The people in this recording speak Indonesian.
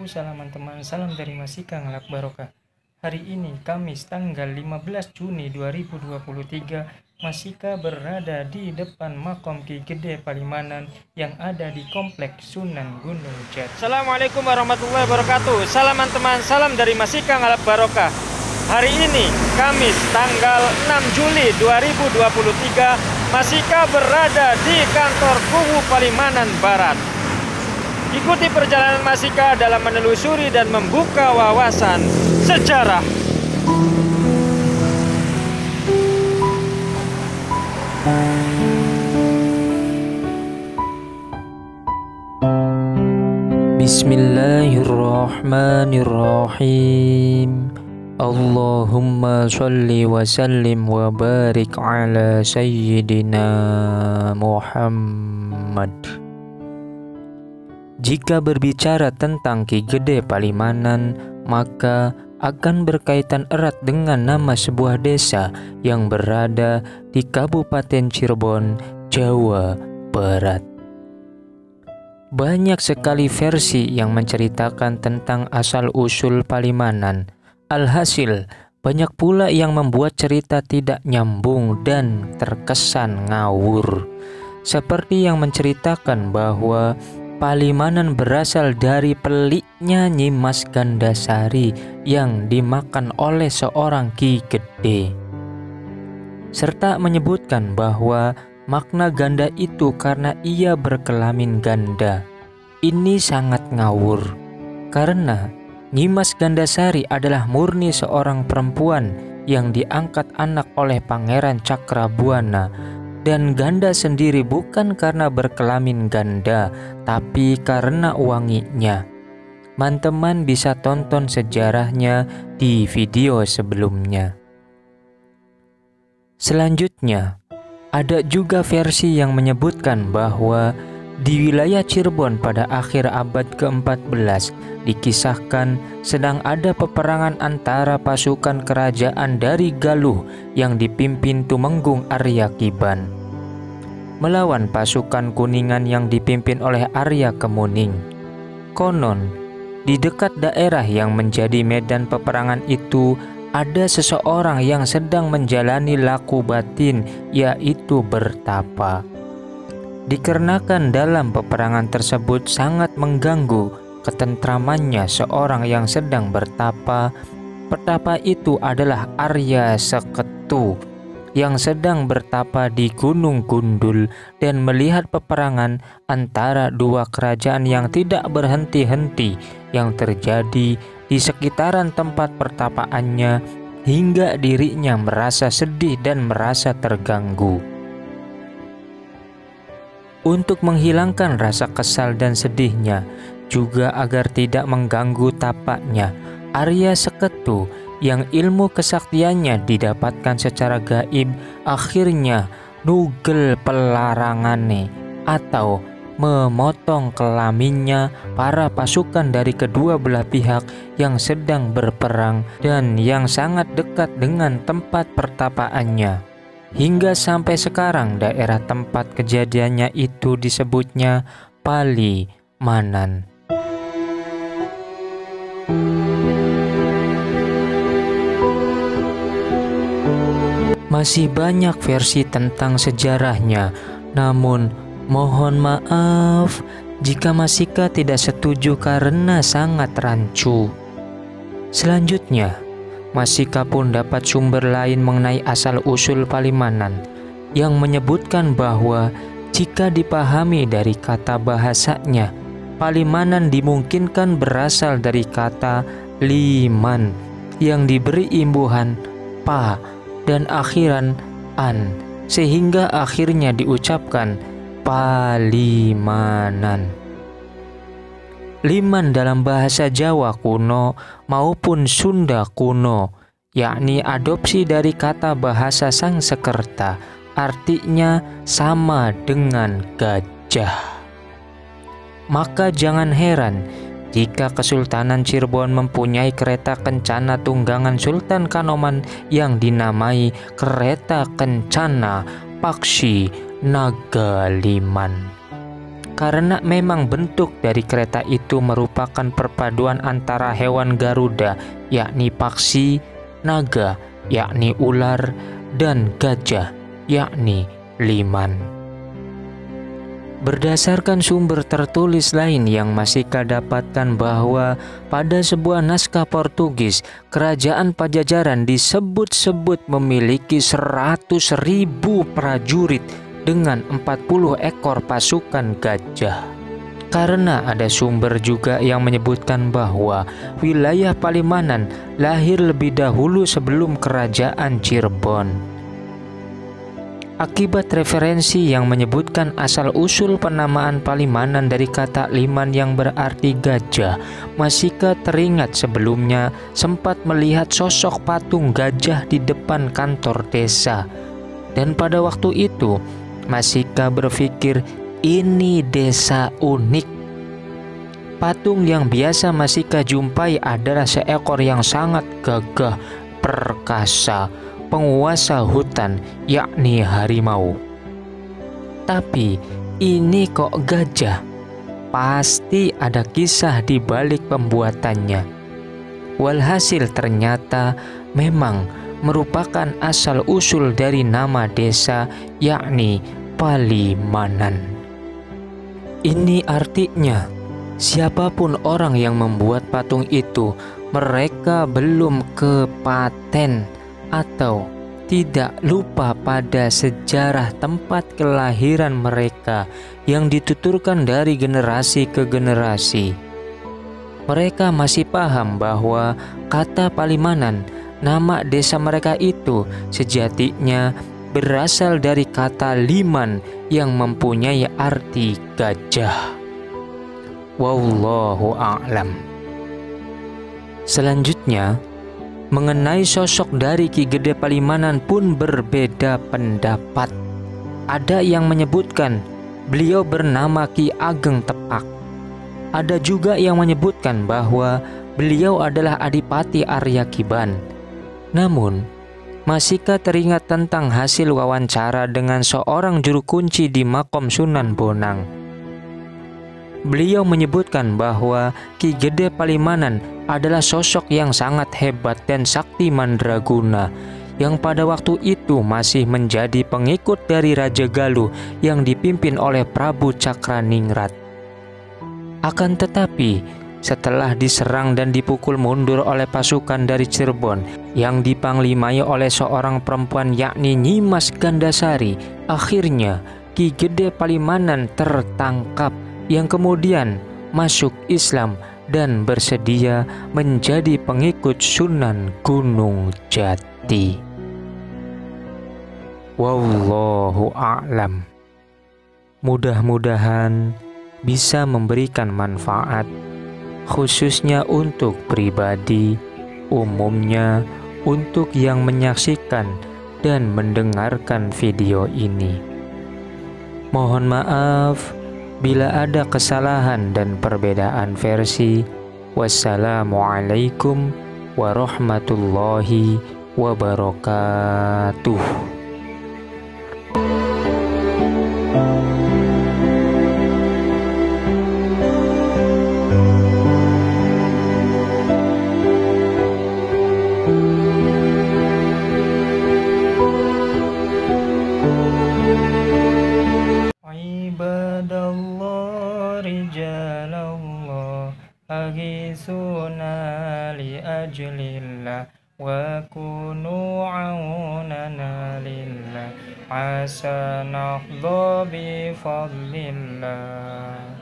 salam teman, salam dari Masika Ngelak Barokah. Hari ini Kamis tanggal 15 Juni 2023, Masika berada di depan Makom Ki Gede Palimanan yang ada di Kompleks Sunan Gunung Jati. Assalamualaikum warahmatullahi wabarakatuh. Salam teman, salam dari Masika Ngelak Barokah. Hari ini Kamis tanggal 6 Juli 2023, Masika berada di kantor Kuwu Palimanan Barat. Ikuti perjalanan Masika dalam menelusuri dan membuka wawasan sejarah. Bismillahirrahmanirrahim. Allahumma sholli wa sallim wa barik ala sayyidina Muhammad. Jika berbicara tentang Ki Gede Palimanan, maka akan berkaitan erat dengan nama sebuah desa yang berada di Kabupaten Cirebon, Jawa Barat. Banyak sekali versi yang menceritakan tentang asal-usul Palimanan. Alhasil, banyak pula yang membuat cerita tidak nyambung dan terkesan ngawur. Seperti yang menceritakan bahwa Palimanan berasal dari peliknya Nyimas Gandasari yang dimakan oleh seorang Ki Gede, serta menyebutkan bahwa makna ganda itu karena ia berkelamin ganda. Ini sangat ngawur, karena Nyimas Gandasari adalah murni seorang perempuan yang diangkat anak oleh Pangeran Cakrabuana. Dan ganda sendiri bukan karena berkelamin ganda, tapi karena wanginya. Teman-teman bisa tonton sejarahnya di video sebelumnya. Selanjutnya, ada juga versi yang menyebutkan bahwa di wilayah Cirebon pada akhir abad ke-14 dikisahkan sedang ada peperangan antara pasukan kerajaan dari Galuh yang dipimpin Tumenggung Arya Kiban melawan pasukan Kuningan yang dipimpin oleh Arya Kemuning. Konon, di dekat daerah yang menjadi medan peperangan itu ada seseorang yang sedang menjalani laku batin, yaitu bertapa. Dikarenakan dalam peperangan tersebut sangat mengganggu ketentramannya seorang yang sedang bertapa. Petapa itu adalah Arya Seketu yang sedang bertapa di Gunung Gundul dan melihat peperangan antara dua kerajaan yang tidak berhenti-henti yang terjadi di sekitaran tempat pertapaannya, hingga dirinya merasa sedih dan merasa terganggu. Untuk menghilangkan rasa kesal dan sedihnya, juga agar tidak mengganggu tapaknya, Arya Seketu yang ilmu kesaktiannya didapatkan secara gaib akhirnya nugel pelarangane atau memotong kelaminnya para pasukan dari kedua belah pihak yang sedang berperang dan yang sangat dekat dengan tempat pertapaannya. Hingga sampai sekarang daerah tempat kejadiannya itu disebutnya Palimanan. Masih banyak versi tentang sejarahnya, namun mohon maaf jika Masika tidak setuju karena sangat rancu. Selanjutnya, Masika pun dapat sumber lain mengenai asal-usul Palimanan yang menyebutkan bahwa jika dipahami dari kata bahasanya, Palimanan dimungkinkan berasal dari kata liman yang diberi imbuhan pa dan akhiran an, sehingga akhirnya diucapkan Palimanan. Liman dalam bahasa Jawa kuno maupun Sunda kuno, yakni adopsi dari kata bahasa Sangsekerta, artinya sama dengan gajah. Maka jangan heran jika Kesultanan Cirebon mempunyai kereta kencana tunggangan Sultan Kanoman yang dinamai Kereta Kencana Paksi Nagaliman. karena memang bentuk dari kereta itu merupakan perpaduan antara hewan Garuda, yakni paksi, naga, yakni ular, dan gajah, yakni liman. Berdasarkan sumber tertulis lain yang Masika dapatkan bahwa pada sebuah naskah Portugis, kerajaan Pajajaran disebut-sebut memiliki 100.000 prajurit dengan 40 ekor pasukan gajah. Karena ada sumber juga yang menyebutkan bahwa wilayah Palimanan lahir lebih dahulu sebelum kerajaan Cirebon. Akibat referensi yang menyebutkan asal-usul penamaan Palimanan dari kata liman yang berarti gajah, Masika teringat sebelumnya sempat melihat sosok patung gajah di depan kantor desa. Dan pada waktu itu, Masika berpikir ini desa unik. Patung yang biasa Masika jumpai adalah seekor yang sangat gagah, perkasa, penguasa hutan, yakni harimau. Tapi ini kok gajah? Pasti ada kisah di balik pembuatannya. Walhasil ternyata memang merupakan asal-usul dari nama desa, yakni Palimanan. Ini artinya, siapapun orang yang membuat patung itu, mereka belum kepaten atau tidak lupa pada sejarah tempat kelahiran mereka yang dituturkan dari generasi ke generasi. Mereka masih paham bahwa kata Palimanan, nama desa mereka itu, sejatinya berasal dari kata liman yang mempunyai arti gajah. Wallahu a'lam. Selanjutnya, mengenai sosok dari Ki Gede Palimanan pun berbeda pendapat. Ada yang menyebutkan beliau bernama Ki Ageng Tepak. Ada juga yang menyebutkan bahwa beliau adalah Adipati Arya Kiban. Namun, Masika teringat tentang hasil wawancara dengan seorang juru kunci di Makom Sunan Bonang. Beliau menyebutkan bahwa Ki Gede Palimanan adalah sosok yang sangat hebat dan sakti mandraguna yang pada waktu itu masih menjadi pengikut dari Raja Galuh yang dipimpin oleh Prabu Cakraningrat. Akan tetapi, setelah diserang dan dipukul mundur oleh pasukan dari Cirebon yang dipanglimai oleh seorang perempuan yakni Nyimas Gandasari, akhirnya Ki Gede Palimanan tertangkap yang kemudian masuk Islam dan bersedia menjadi pengikut Sunan Gunung Jati. Wallahu a'lam. Mudah-mudahan bisa memberikan manfaat, khususnya untuk pribadi, umumnya untuk yang menyaksikan dan mendengarkan video ini. Mohon maaf bila ada kesalahan dan perbedaan versi. Wassalamualaikum warahmatullahi wabarakatuh. Ibadallah rijalallah agisuna li ajlillah wa kunu aunana lillah asanah bi fadlillah.